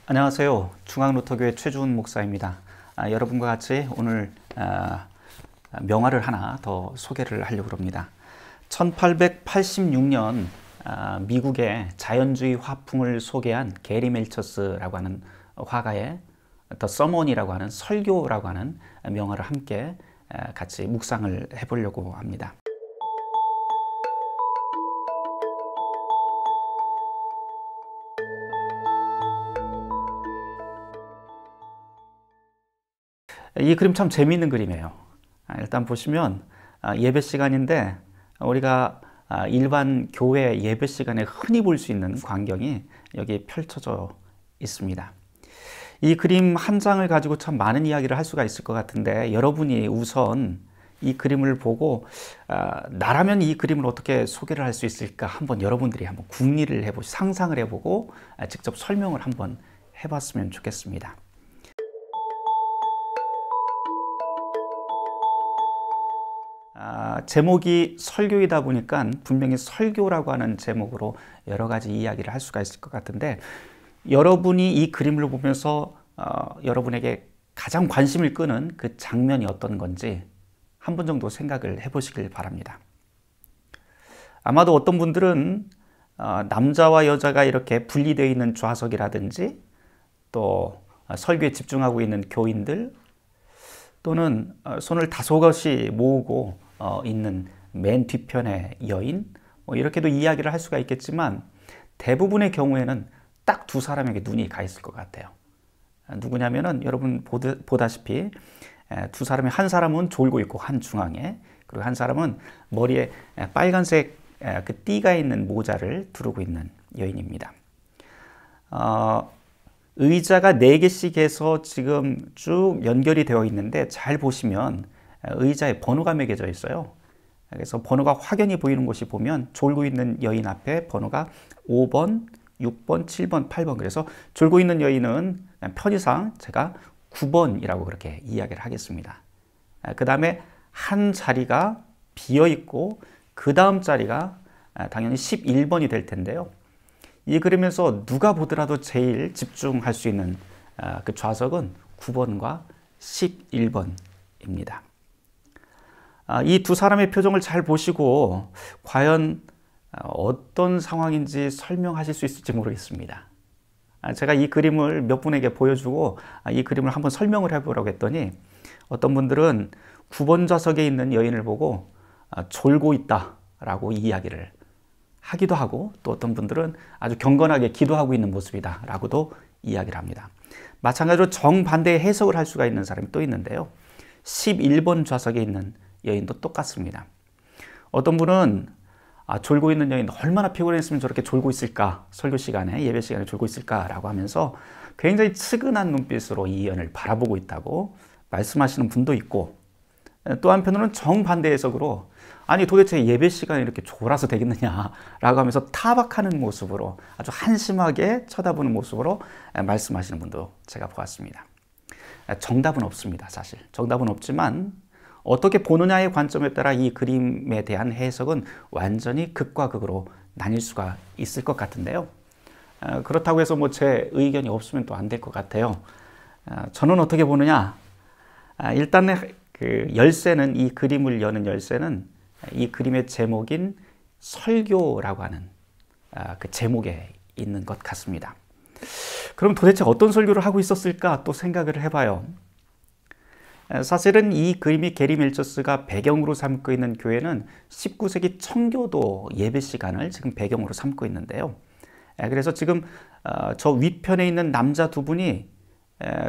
안녕하세요. 중앙루터교회 최주훈 목사입니다. 여러분과 같이 오늘 명화를 하나 더 소개를 하려고 합니다. 1886년 미국의 자연주의 화풍을 소개한 게리 멜처스라고 하는 화가의 더 서먼이라고 하는 설교라고 하는 명화를 함께 같이 묵상을 해보려고 합니다. 이 그림 참 재미있는 그림이에요. 일단 보시면 예배 시간인데 우리가 일반 교회 예배 시간에 흔히 볼 수 있는 광경이 여기 펼쳐져 있습니다. 이 그림 한 장을 가지고 참 많은 이야기를 할 수가 있을 것 같은데, 여러분이 우선 이 그림을 보고 나라면 이 그림을 어떻게 소개를 할 수 있을까 한번 여러분들이 한번 궁리를 해보고 상상을 해보고 직접 설명을 한번 해봤으면 좋겠습니다. 제목이 설교이다 보니까 분명히 설교라고 하는 제목으로 여러 가지 이야기를 할 수가 있을 것 같은데, 여러분이 이 그림을 보면서 여러분에게 가장 관심을 끄는 그 장면이 어떤 건지 한 번 정도 생각을 해보시길 바랍니다. 아마도 어떤 분들은 남자와 여자가 이렇게 분리되어 있는 좌석이라든지, 또 설교에 집중하고 있는 교인들, 또는 손을 다소곳이 모으고 있는 맨 뒤편의 여인, 이렇게도 이야기를 할 수가 있겠지만, 대부분의 경우에는 딱 두 사람에게 눈이 가 있을 것 같아요. 누구냐면은 여러분 보다시피 두 사람이, 한 사람은 졸고 있고 한 중앙에, 그리고 한 사람은 머리에 빨간색 그 띠가 있는 모자를 두르고 있는 여인입니다. 의자가 4개씩 해서 지금 쭉 연결이 되어 있는데, 잘 보시면 의자에 번호가 매겨져 있어요. 그래서 번호가 확연히 보이는 곳이 보면 졸고 있는 여인 앞에 번호가 5번, 6번, 7번, 8번. 그래서 졸고 있는 여인은 편의상 제가 9번이라고 그렇게 이야기를 하겠습니다. 그 다음에 한 자리가 비어 있고 그 다음 자리가 당연히 11번이 될 텐데요. 이 그림에서 누가 보더라도 제일 집중할 수 있는 그 좌석은 9번과 11번입니다. 이 두 사람의 표정을 잘 보시고 과연 어떤 상황인지 설명하실 수 있을지 모르겠습니다. 제가 이 그림을 몇 분에게 보여주고 이 그림을 한번 설명을 해보라고 했더니, 어떤 분들은 9번 좌석에 있는 여인을 보고 졸고 있다라고 이야기를 하기도 하고, 또 어떤 분들은 아주 경건하게 기도하고 있는 모습이다 라고도 이야기를 합니다. 마찬가지로 정반대의 해석을 할 수가 있는 사람이 또 있는데요. 11번 좌석에 있는 여인도 똑같습니다. 어떤 분은 졸고 있는 여인, 얼마나 피곤했으면 저렇게 졸고 있을까, 설교 시간에, 예배 시간에 졸고 있을까 라고 하면서 굉장히 측은한 눈빛으로 이 여인을 바라보고 있다고 말씀하시는 분도 있고, 또 한편으로는 정반대 해석으로 아니 도대체 예배 시간에 이렇게 졸아서 되겠느냐 라고 하면서 타박하는 모습으로, 아주 한심하게 쳐다보는 모습으로 말씀하시는 분도 제가 보았습니다. 정답은 없습니다. 사실 정답은 없지만 어떻게 보느냐의 관점에 따라 이 그림에 대한 해석은 완전히 극과 극으로 나뉠 수가 있을 것 같은데요. 그렇다고 해서 제 의견이 없으면 또 안 될 것 같아요. 저는 어떻게 보느냐, 일단 그 열쇠는, 이 그림을 여는 열쇠는 이 그림의 제목인 설교라고 하는 그 제목에 있는 것 같습니다. 그럼 도대체 어떤 설교를 하고 있었을까 또 생각을 해봐요. 사실은 이 그림이 게리 멜처스가 배경으로 삼고 있는 교회는 19세기 청교도 예배 시간을 지금 배경으로 삼고 있는데요. 그래서 지금 저 윗편에 있는 남자 두 분이,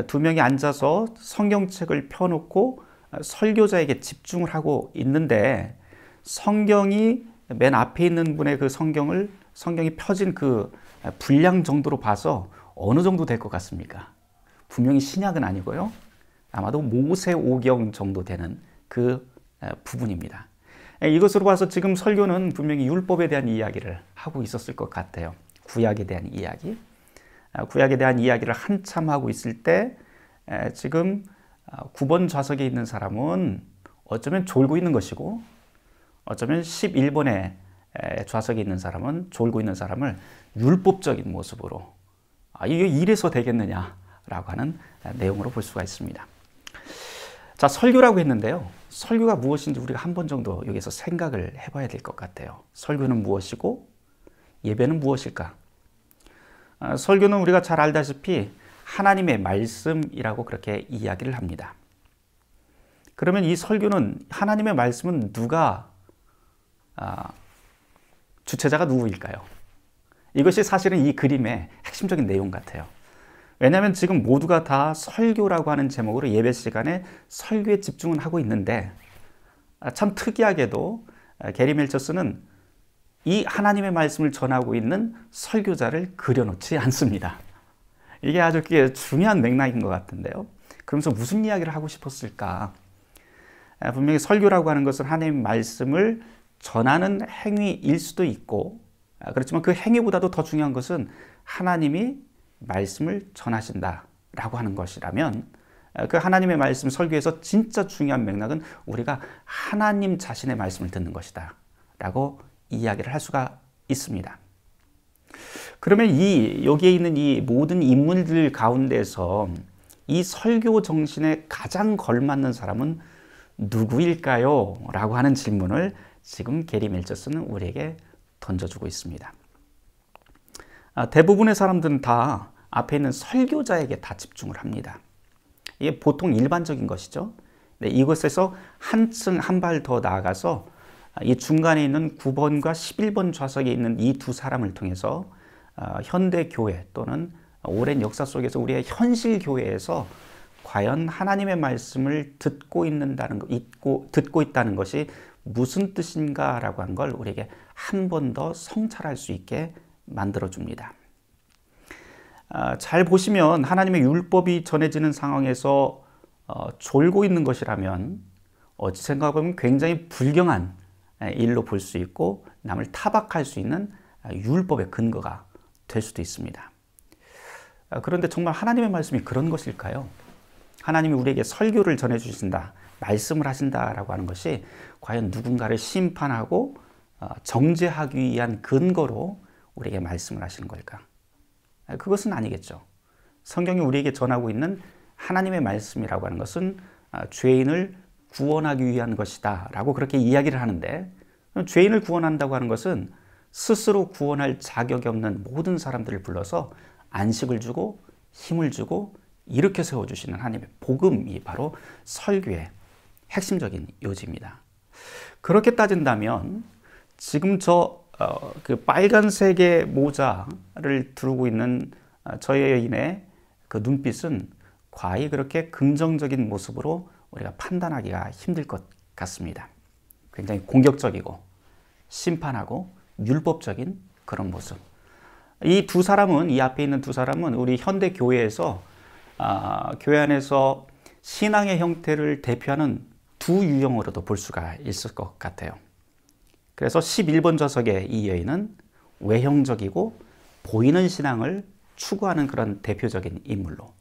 두 명이 앉아서 성경책을 펴놓고 설교자에게 집중을 하고 있는데, 성경이 맨 앞에 있는 분의 그 성경이 펴진 그 분량 정도로 봐서 어느 정도 될 것 같습니까? 분명히 신약은 아니고요. 아마도 모세오경 정도 되는 그 부분입니다. 이것으로 봐서 지금 설교는 분명히 율법에 대한 이야기를 하고 있었을 것 같아요. 구약에 대한 이야기. 구약에 대한 이야기를 한참 하고 있을 때 지금 9번 좌석에 있는 사람은 어쩌면 졸고 있는 것이고, 어쩌면 11번의 좌석에 있는 사람은 졸고 있는 사람을 율법적인 모습으로 이게 이래서 되겠느냐라고 하는 내용으로 볼 수가 있습니다. 자, 설교라고 했는데요. 설교가 무엇인지 우리가 한 번 정도 여기서 생각을 해봐야 될 것 같아요. 설교는 무엇이고 예배는 무엇일까? 설교는 우리가 잘 알다시피 하나님의 말씀이라고 그렇게 이야기를 합니다. 그러면 이 설교는, 하나님의 말씀은 누가, 주체자가 누구일까요? 이것이 사실은 이 그림의 핵심적인 내용 같아요. 왜냐하면 지금 모두가 다 설교라고 하는 제목으로 예배 시간에 설교에 집중은 하고 있는데, 참 특이하게도 게리 멜처스는 이 하나님의 말씀을 전하고 있는 설교자를 그려놓지 않습니다. 이게 아주 중요한 맥락인 것 같은데요. 그러면서 무슨 이야기를 하고 싶었을까? 분명히 설교라고 하는 것은 하나님의 말씀을 전하는 행위일 수도 있고, 그렇지만 그 행위보다도 더 중요한 것은 하나님이 말씀을 전하신다라고 하는 것이라면, 그 하나님의 말씀 설교에서 진짜 중요한 맥락은 우리가 하나님 자신의 말씀을 듣는 것이다 라고 이야기를 할 수가 있습니다. 그러면 여기에 있는 이 모든 인물들 가운데서 이 설교 정신에 가장 걸맞는 사람은 누구일까요? 라고 하는 질문을 지금 게리 멜처스는 우리에게 던져주고 있습니다. 대부분의 사람들은 다 앞에 있는 설교자에게 다 집중을 합니다. 이게 보통 일반적인 것이죠. 네, 이곳에서 한층 한 발 더 나아가서 이 중간에 있는 9번과 11번 좌석에 있는 이 두 사람을 통해서 현대 교회 또는 오랜 역사 속에서 우리의 현실 교회에서 과연 하나님의 말씀을 듣고 있다는 것이 무슨 뜻인가라고 한 걸 우리에게 한 번 더 성찰할 수 있게 만들어줍니다. 잘 보시면 하나님의 율법이 전해지는 상황에서 졸고 있는 것이라면 어찌 생각해보면 굉장히 불경한 일로 볼 수 있고 남을 타박할 수 있는 율법의 근거가 될 수도 있습니다. 그런데 정말 하나님의 말씀이 그런 것일까요? 하나님이 우리에게 설교를 전해주신다, 말씀을 하신다라고 하는 것이 과연 누군가를 심판하고 정죄하기 위한 근거로 우리에게 말씀을 하시는 걸까? 그것은 아니겠죠. 성경이 우리에게 전하고 있는 하나님의 말씀이라고 하는 것은 죄인을 구원하기 위한 것이다 라고 그렇게 이야기를 하는데, 죄인을 구원한다고 하는 것은 스스로 구원할 자격이 없는 모든 사람들을 불러서 안식을 주고 힘을 주고 일으켜 세워주시는 하나님의 복음이 바로 설교의 핵심적인 요지입니다. 그렇게 따진다면 지금 그 빨간색의 모자를 두르고 있는 저 여인의 그 눈빛은 과히 그렇게 긍정적인 모습으로 우리가 판단하기가 힘들 것 같습니다. 굉장히 공격적이고 심판하고 율법적인 그런 모습. 이 앞에 있는 두 사람은 우리 현대 교회에서 교회 안에서 신앙의 형태를 대표하는 두 유형으로도 볼 수가 있을 것 같아요. 그래서 11번 좌석의 이 여인은 외형적이고 보이는 신앙을 추구하는 그런 대표적인 인물로,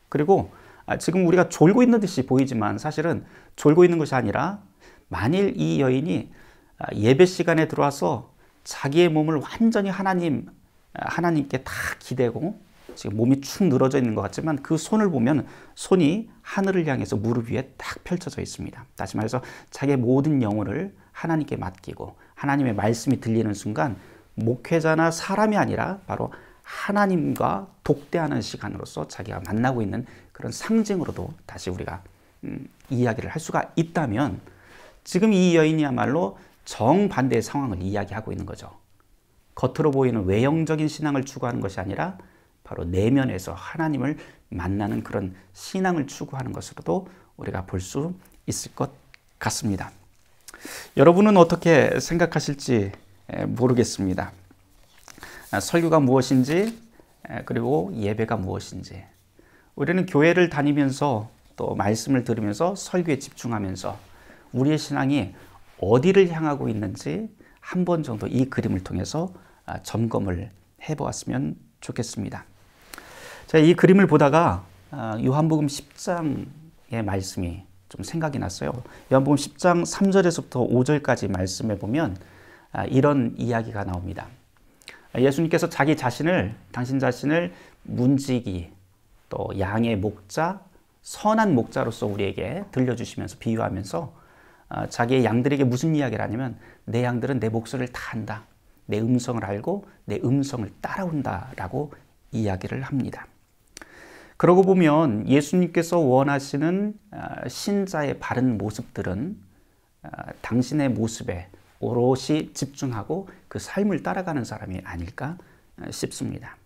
그리고 지금 우리가 졸고 있는 듯이 보이지만 사실은 졸고 있는 것이 아니라, 만일 이 여인이 예배 시간에 들어와서 자기의 몸을 완전히 하나님께 다 기대고 지금 몸이 축 늘어져 있는 것 같지만 그 손을 보면 손이 하늘을 향해서 무릎 위에 딱 펼쳐져 있습니다. 다시 말해서 자기의 모든 영혼을 하나님께 맡기고 하나님의 말씀이 들리는 순간 목회자나 사람이 아니라 바로 하나님과 독대하는 시간으로서 자기가 만나고 있는 그런 상징으로도 다시 우리가 이야기를 할 수가 있다면, 지금 이 여인이야말로 정반대의 상황을 이야기하고 있는 거죠. 겉으로 보이는 외형적인 신앙을 추구하는 것이 아니라 바로 내면에서 하나님을 만나는 그런 신앙을 추구하는 것으로도 우리가 볼 수 있을 것 같습니다. 여러분은 어떻게 생각하실지 모르겠습니다. 설교가 무엇인지, 그리고 예배가 무엇인지, 우리는 교회를 다니면서 또 말씀을 들으면서 설교에 집중하면서 우리의 신앙이 어디를 향하고 있는지 한 번 정도 이 그림을 통해서 점검을 해보았으면 좋겠습니다. 제가 이 그림을 보다가 요한복음 10장의 말씀이 좀 생각이 났어요. 요한복음 10장 3절에서부터 5절까지 말씀에 보면 이런 이야기가 나옵니다. 예수님께서 당신 자신을 문지기, 또 양의 목자, 선한 목자로서 우리에게 들려주시면서 비유하면서 자기의 양들에게 무슨 이야기를 하냐면 내 양들은 내 목소리를 다 안다. 내 음성을 알고 내 음성을 따라온다라고 이야기를 합니다. 그러고 보면 예수님께서 원하시는 신자의 바른 모습들은 당신의 모습에 오롯이 집중하고 그 삶을 따라가는 사람이 아닐까 싶습니다.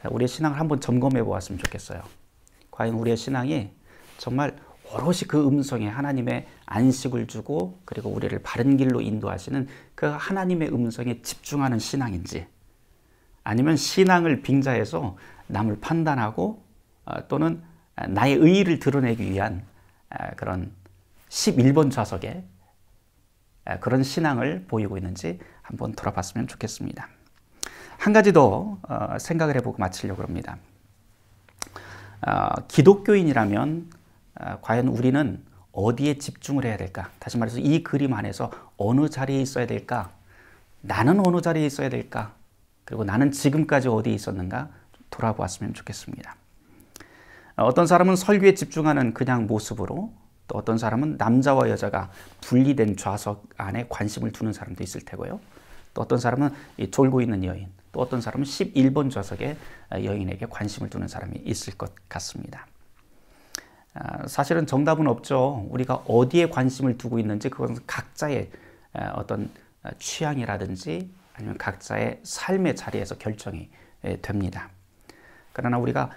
우리의 신앙을 한번 점검해 보았으면 좋겠어요. 과연 우리의 신앙이 정말 오롯이 그 음성에 하나님의 안식을 주고 그리고 우리를 바른 길로 인도하시는 그 하나님의 음성에 집중하는 신앙인지, 아니면 신앙을 빙자해서 남을 판단하고 또는 나의 의의를 드러내기 위한 그런 11번 좌석에 그런 신앙을 보이고 있는지 한번 돌아봤으면 좋겠습니다. 한 가지 더 생각을 해보고 마치려고 합니다. 기독교인이라면 과연 우리는 어디에 집중을 해야 될까? 다시 말해서 이 그림 안에서 어느 자리에 있어야 될까? 나는 어느 자리에 있어야 될까? 그리고 나는 지금까지 어디에 있었는가? 돌아보았으면 좋겠습니다. 어떤 사람은 설교에 집중하는 그냥 모습으로, 또 어떤 사람은 남자와 여자가 분리된 좌석 안에 관심을 두는 사람도 있을 테고요. 또 어떤 사람은 졸고 있는 여인, 또 어떤 사람은 11번 좌석에 여인에게 관심을 두는 사람이 있을 것 같습니다. 사실은 정답은 없죠. 우리가 어디에 관심을 두고 있는지 그건 각자의 어떤 취향이라든지 아니면 각자의 삶의 자리에서 결정이 됩니다. 그러나 우리가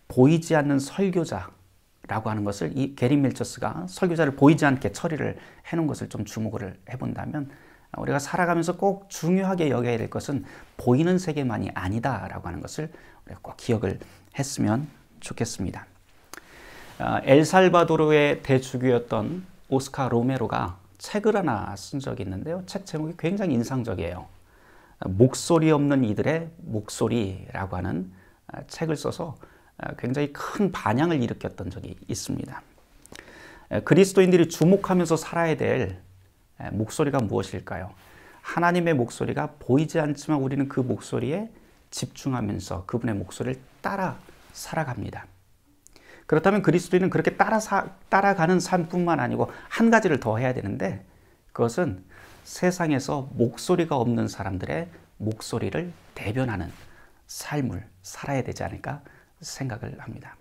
보이지 않는 설교자라고 하는 것을 이 게리 밀처스가 설교자를 보이지 않게 처리를 해놓은 것을 좀 주목을 해본다면 우리가 살아가면서 꼭 중요하게 여겨야 될 것은 보이는 세계만이 아니다라고 하는 것을 우리가 꼭 기억을 했으면 좋겠습니다. 엘살바도르의 대주교였던 오스카 로메로가 책을 하나 쓴 적이 있는데요. 책 제목이 굉장히 인상적이에요. 목소리 없는 이들의 목소리라고 하는 책을 써서 굉장히 큰 반향을 일으켰던 적이 있습니다. 그리스도인들이 주목하면서 살아야 될 목소리가 무엇일까요? 하나님의 목소리가 보이지 않지만 우리는 그 목소리에 집중하면서 그분의 목소리를 따라 살아갑니다. 그렇다면 그리스도인은 그렇게 따라가는 삶뿐만 아니고 한 가지를 더 해야 되는데, 그것은 세상에서 목소리가 없는 사람들의 목소리를 대변하는 삶을 살아야 되지 않을까 생각을 합니다.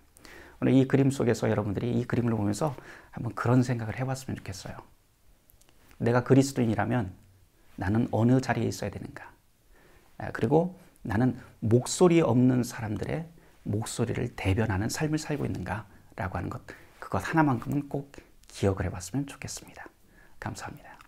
오늘 이 그림 속에서 여러분들이 이 그림을 보면서 한번 그런 생각을 해봤으면 좋겠어요. 내가 그리스도인이라면 나는 어느 자리에 있어야 되는가? 그리고 나는 목소리 없는 사람들의 목소리를 대변하는 삶을 살고 있는가? 라고 하는 것, 그것 하나만큼은 꼭 기억을 해봤으면 좋겠습니다. 감사합니다.